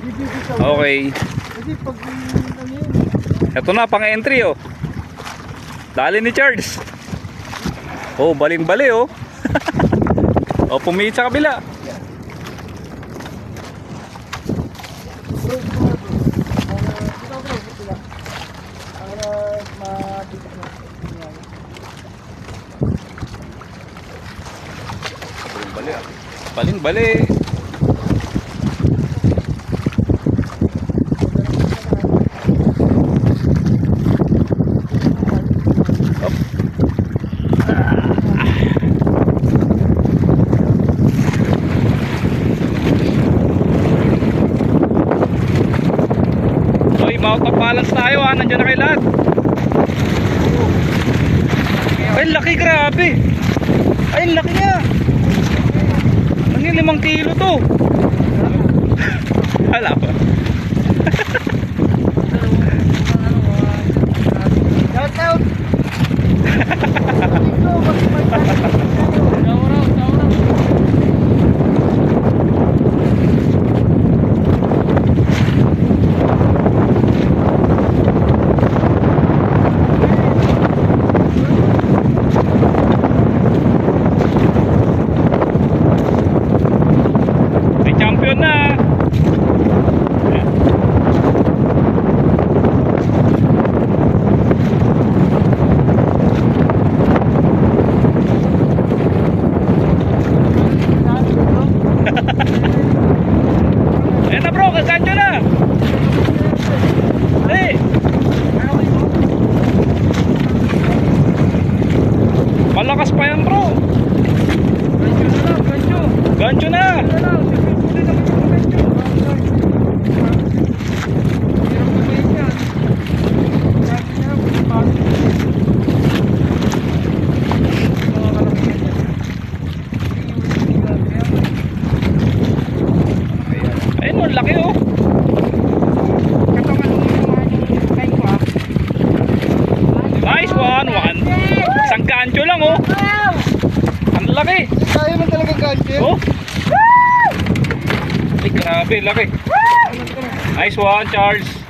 Okay. Kasi pag ano yun. Ito na, pang entry oh. Dali ni Charles. Oh, baling-bali oh. Oh, pumihit sa kabila. Bro, sila. Para mabigyan na. Baling-bali ah. Baling-bali. Out of balance tayo ha, nandiyan na kayo lahat. Ay laki, grabe. Ay laki niya. Nangin 5 kilo to. Hala pa. Shout out. Champion na. Ayan na bro, kagancho na. Hey. Malakas pa yan bro. Gancho na. Ayun o, laki o. Nice one. Isang gancho lang o. Ang laki. Kaya mo talaga gancho. Oh. Ay grabe, laki. Nice one, Charles.